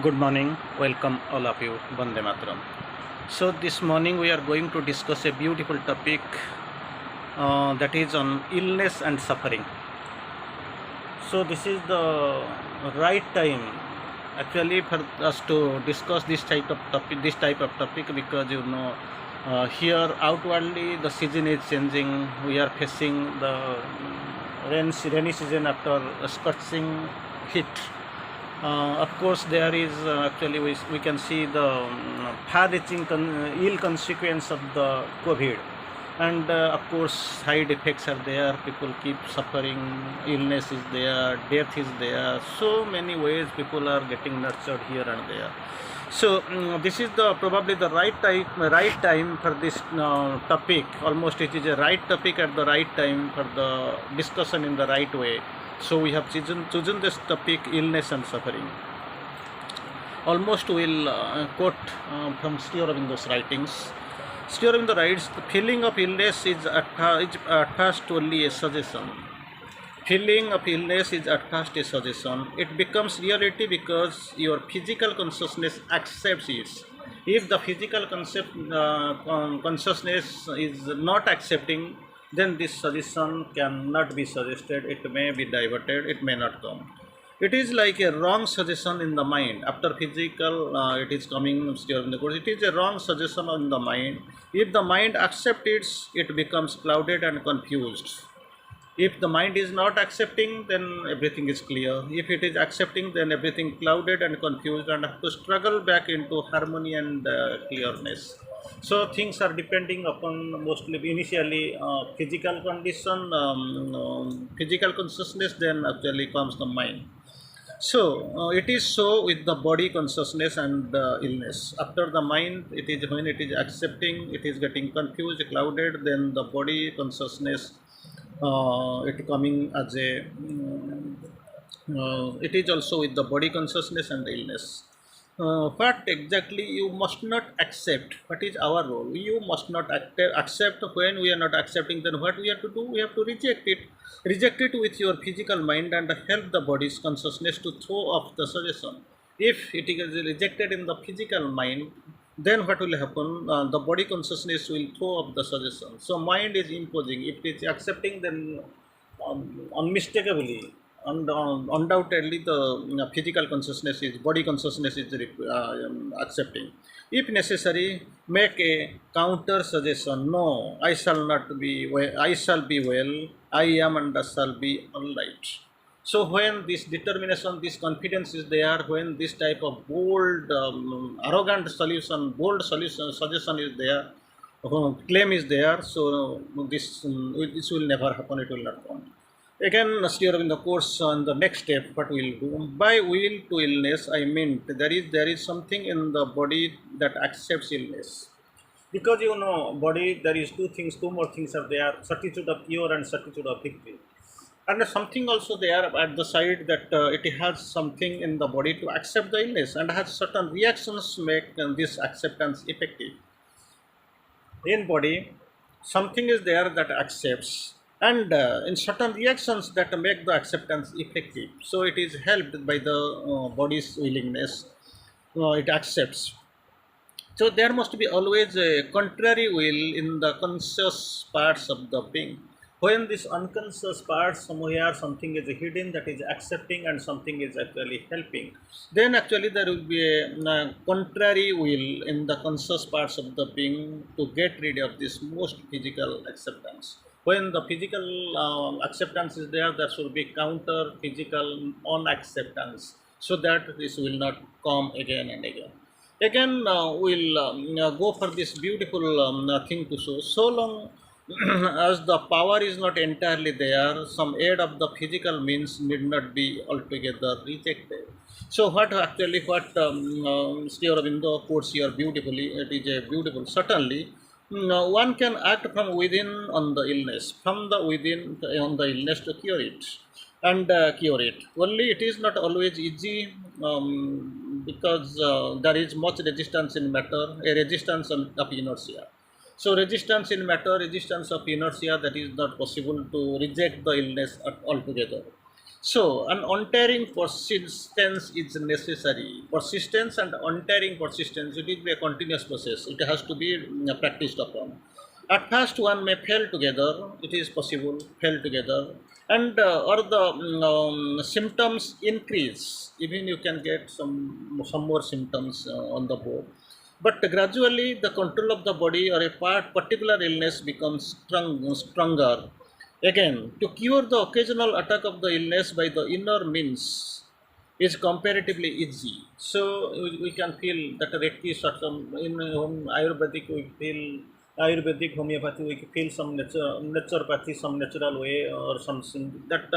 Good morning, welcome all of you, Vande Mataram. So, this morning we are going to discuss a beautiful topic that is on illness and suffering. So, this is the right time actually for us to discuss this type of topic because here outwardly the season is changing. We are facing the rainy season after a scorching heat. Of course, there is actually we can see the far-reaching ill consequence of the COVID, and of course, side effects are there. People keep suffering, illness is there, death is there. So many ways people are getting nurtured here and there. So this is the probably the right time for this topic. Almost it is a right topic at the right time for the discussion in the right way. So we have chosen this topic, illness and suffering. Almost we'll quote from Aurobindo writings. Aurobindo writes, the feeling of illness is at first only a suggestion. Feeling of illness is at first a suggestion. It becomes reality because your physical consciousness accepts it. If the physical consciousness is not accepting, then this suggestion cannot be suggested. It may be diverted. It may not come. It is like a wrong suggestion in the mind. After physical, it is coming during the course. It is a wrong suggestion in the mind. If the mind accepts it, it becomes clouded and confused. If the mind is not accepting, then everything is clear. If it is accepting, then everything clouded and confused and have to struggle back into harmony and clearness. So things are depending upon mostly initially physical condition, physical consciousness, then actually comes the mind. So it is so with the body consciousness and illness. After the mind, it is when it is accepting, it is getting confused, clouded. Then the body consciousness, it coming as a. It is also with the body consciousness and illness. What exactly you must not accept? What is our role? You must not accept. When we are not accepting, then what we have to do? We have to reject it. Reject it with your physical mind and help the body's consciousness to throw off the suggestion. If it is rejected in the physical mind, then what will happen? The body consciousness will throw off the suggestion. So mind is imposing. If it is accepting, then unmistakably and undoubtedly the physical consciousness is body consciousness is accepting. If necessary, make a counter suggestion. No, I shall not be well, I shall be well, I am and I shall be all right. So when this determination, this confidence is there, when this type of bold arrogant solution, bold solution suggestion is there, claim is there, so this will never happen, it will not come. Again, steer in the course on the next step, what we will do. By will to illness, I mean there is something in the body that accepts illness. Because body, there is two more things are there, certitude of cure and certitude of victory. And something also there at the side that it has something in the body to accept the illness and has certain reactions make this acceptance effective. In body, something is there that accepts and in certain reactions that make the acceptance effective. So it is helped by the body's willingness. It accepts. So there must be always a contrary will in the conscious parts of the being. When this unconscious part somewhere something is hidden that is accepting and something is actually helping, then actually there will be a contrary will in the conscious parts of the being to get rid of this most physical acceptance. When the physical acceptance is there, there should be counter physical unacceptance so that this will not come again and again. Again, we'll go for this beautiful thing to show. So long as the power is not entirely there, some aid of the physical means need not be altogether rejected. So what Sri Aurobindo quotes here beautifully, it is a beautiful, certainly, one can act from within on the illness, from the within on the illness to cure it and cure it. Only it is not always easy because there is much resistance in matter, a resistance of inertia. So resistance in matter, resistance of inertia, that is not possible to reject the illness altogether. So, an untiring persistence is necessary. Persistence and untiring persistence, it will be a continuous process. It has to be practiced upon. At first, one may fail together. It is possible, fail together, and or the symptoms increase. Even you can get some more symptoms on the board. But gradually, the control of the body or a particular illness becomes stronger. Again, to cure the occasional attack of the illness by the inner means is comparatively easy. So we can feel that Reiki in Ayurvedic we feel Ayurvedic homeopathy we feel some naturopathy, some natural way or something that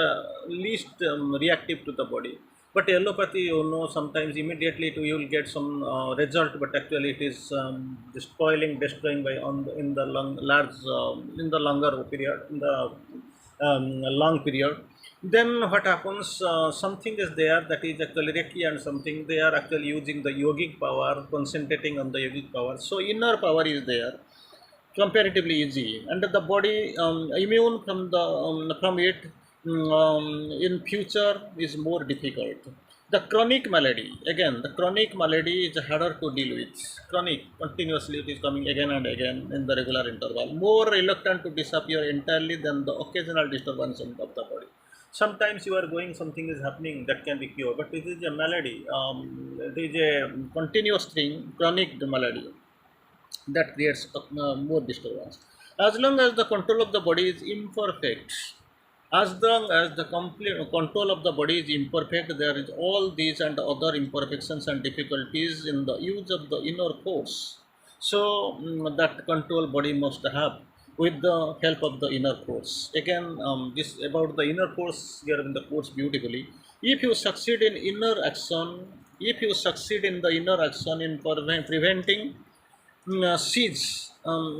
least reactive to the body. But allopathy, sometimes immediately you will get some result, but actually it is destroying by in the large in the longer period, in the long period. Then what happens? Something is there that is actually Reiki, and something they are actually using the yogic power, concentrating on the yogic power. So inner power is there, comparatively easy, and the body immune from it in future is more difficult. The chronic malady, again, the chronic malady is harder to deal with. Chronic, continuously it is coming again and again in the regular interval, more reluctant to disappear entirely than the occasional disturbance of the body. Sometimes you are going, something is happening that can be cured, but it is a malady, it is a continuous thing, chronic malady, that creates more disturbance. As long as the control of the body is imperfect, as long as the complete control of the body is imperfect, there is all these and other imperfections and difficulties in the use of the inner force. So that control body must have with the help of the inner force. Again, this about the inner force here in the course beautifully. If you succeed in inner action, if you succeed in the inner action in preventing seeds,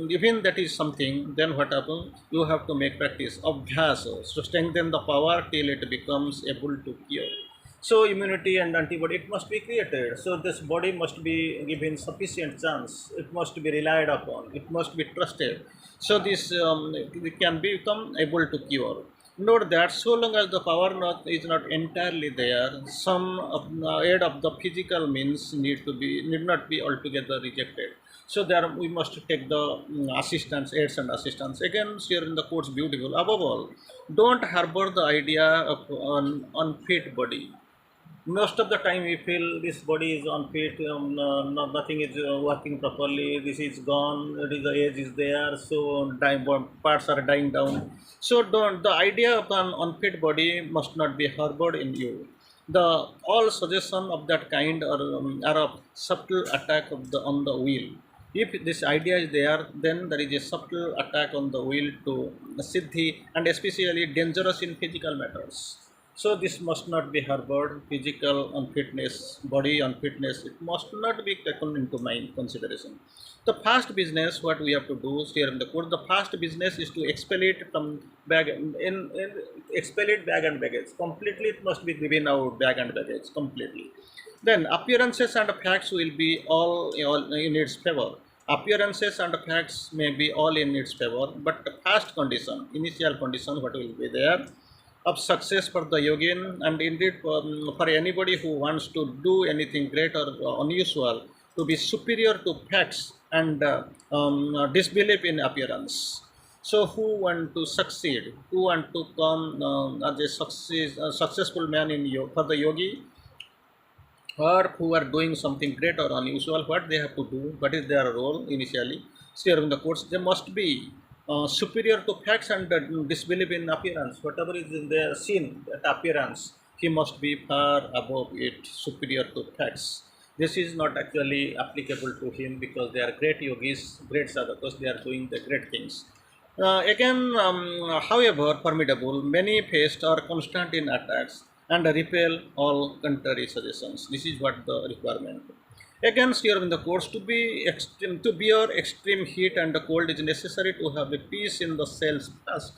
even that is something, then what happens? You have to make practice, abhyas, to strengthen the power till it becomes able to cure. So immunity and antibody, it must be created. So this body must be given sufficient chance. It must be relied upon. It must be trusted. So this it can become able to cure. Note that so long as the power is not entirely there, some aid of the physical means need not be altogether rejected. So there we must take the assistance, aids and assistance. Again, here in the course beautiful. Above all, don't harbor the idea of an unfit body. Most of the time we feel this body is unfit, nothing is working properly, this is gone, it is, the age is there, so parts are dying down. So don't, the idea of an unfit body must not be harbored in you. The all suggestion of that kind are a subtle attack of the on the will. If this idea is there, then there is a subtle attack on the will to siddhi, and especially dangerous in physical matters. So this must not be harbored. Physical unfitness, body unfitness, it must not be taken into mind consideration. The first business, what we have to do here in the course, the first business is to expel it from bag in expel it bag and baggage. Completely, it must be given out bag and baggage completely. Then appearances and facts will be all in its favor. Appearances and facts may be all in its favor, but the first condition, initial condition, what will be there of success for the yogin, and indeed for anybody who wants to do anything great or unusual, to be superior to facts and disbelief in appearance. So who want to succeed, who want to come as a successful man in for the yogi, or who are doing something great or unusual, what they have to do, what is their role initially. So here in the course, they must be superior to facts and disbelief in appearance. Whatever is in their seen, that appearance, he must be far above it, superior to facts. This is not actually applicable to him because they are great yogis, great sadhakas, they are doing the great things. Again, however formidable, many faced are constant in attacks and repel all contrary suggestions. This is what the requirement. Against your in the course, to be extreme, to bear extreme heat and cold is necessary to have a peace in the cells first.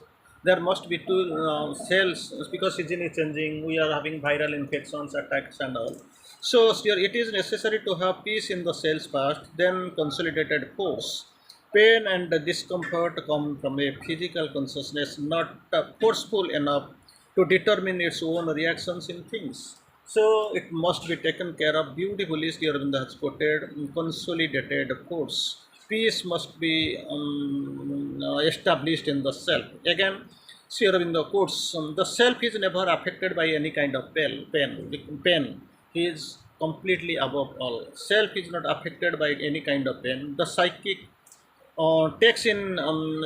There must be two cells because season is changing. We are having viral infections, attacks, and all. So here it is necessary to have peace in the cells first, then consolidated force. Pain and discomfort come from a physical consciousness not forceful enough to determine its own reactions in things. So it must be taken care of beautifully. Sri Aurobindo has quoted consolidated force. Peace must be established in the self. Again, Sri Aurobindo quotes, the self is never affected by any kind of pain. He is completely above all. Self is not affected by any kind of pain. The psychic takes in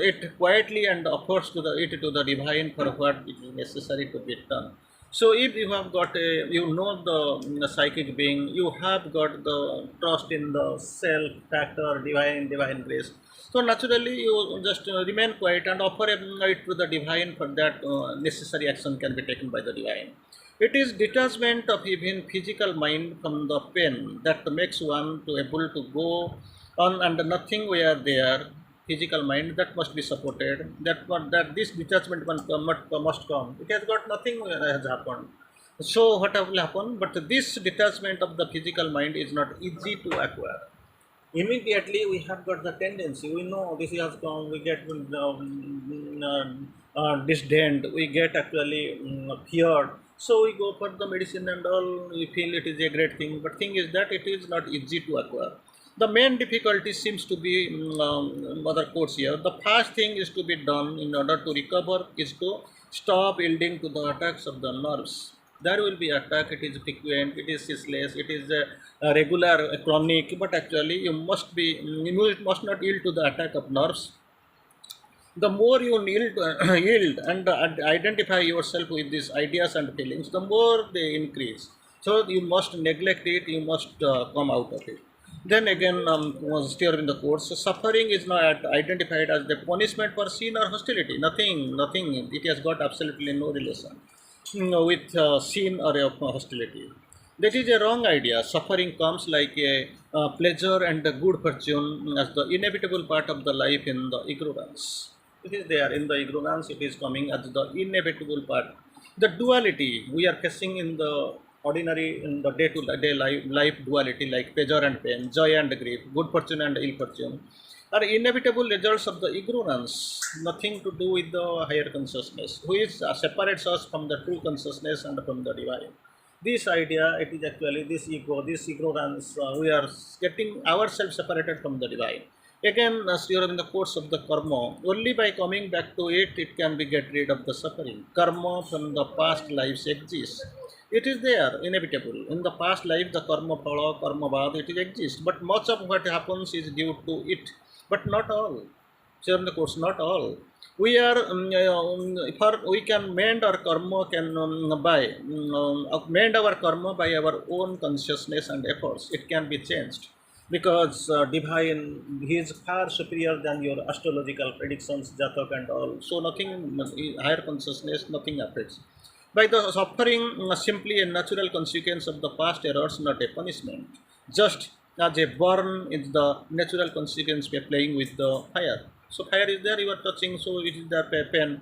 it quietly and offers it to the divine for what it is necessary to be done. So if you have got you know the psychic being, you have got the trust in the self factor, divine grace. So naturally, you just remain quiet and offer it to the divine for that necessary action can be taken by the divine. It is detachment of even physical mind from the pain that makes one to able to go on, and nothing where there physical mind that must be supported. That this detachment must come. It has got nothing has happened. So what will happen? But this detachment of the physical mind is not easy to acquire. Immediately we have got the tendency, we know this has come, we get disdained, we get actually feared, so we go for the medicine and all, we feel it is a great thing, but thing is that it is not easy to acquire. The main difficulty seems to be other quotes here, the first thing is to be done in order to recover is to stop yielding to the attacks of the nerves. There will be attack, it is frequent, it is ceaseless, it is a regular, a chronic, but actually you must not yield to the attack of nerves. The more you yield and identify yourself with these ideas and feelings, the more they increase. So you must neglect it, you must come out of it. Then again, was still in the course, so suffering is not identified as the punishment for sin or hostility. Nothing. It has got absolutely no relation with sin or hostility. That is a wrong idea. Suffering comes like a pleasure and a good fortune as the inevitable part of the life in the ignorance. It is there in the ignorance, it is coming as the inevitable part. The duality we are facing in the ordinary, in the day to day life duality, like pleasure and pain, joy and grief, good fortune and ill fortune, are inevitable results of the ignorance, nothing to do with the higher consciousness, which separates us from the true consciousness and from the divine. This idea, it is actually this ego, this ignorance, we are getting ourselves separated from the divine. Again, as you are in the course of the karma, only by coming back to it, it can be get rid of the suffering. Karma from the past lives exists. It is there, inevitable. In the past life, the karma phala, karma bad, it exists. But much of what happens is due to it, but not all. So in the course, not all. We are, for we can mend our karma, can mend our karma by our own consciousness and efforts. It can be changed because divine, he is far superior than your astrological predictions, jatak and all. So nothing, higher consciousness, nothing affects. By the suffering, simply a natural consequence of the past errors, not a punishment. Just as a burn is the natural consequence by playing with the fire. So fire is there, you are touching, so it is the pain.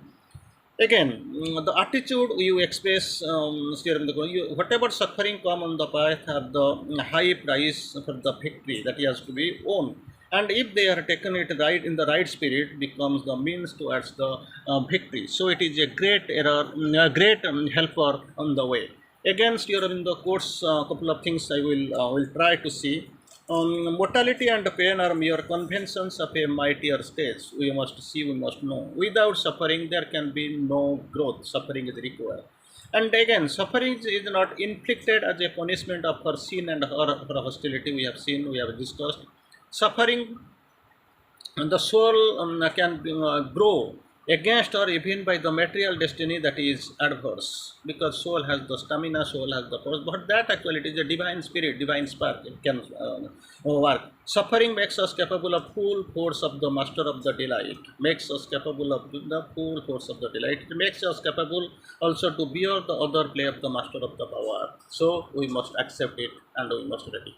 Again, the attitude you express, whatever suffering come on the path have the high price for the victory that has to be owned. And if they are taken it right in the right spirit, becomes the means towards the victory. So it is a great error, a great helper on the way. Against your in the course, couple of things I will try to see. Mortality and pain are mere conventions of a mightier stage. We must see, we must know. Without suffering, there can be no growth. Suffering is required. And again, suffering is not inflicted as a punishment of her sin and her hostility. We have seen, we have discussed. Suffering, and the soul can grow against or even by the material destiny that is adverse, because soul has the stamina, soul has the force, but that actually it is a divine spirit, divine spark, it can work. Suffering makes us capable of full force of the master of the delight, makes us capable of the full force of the delight, it makes us capable also to bear the other play of the master of the power. So we must accept it and we must ready.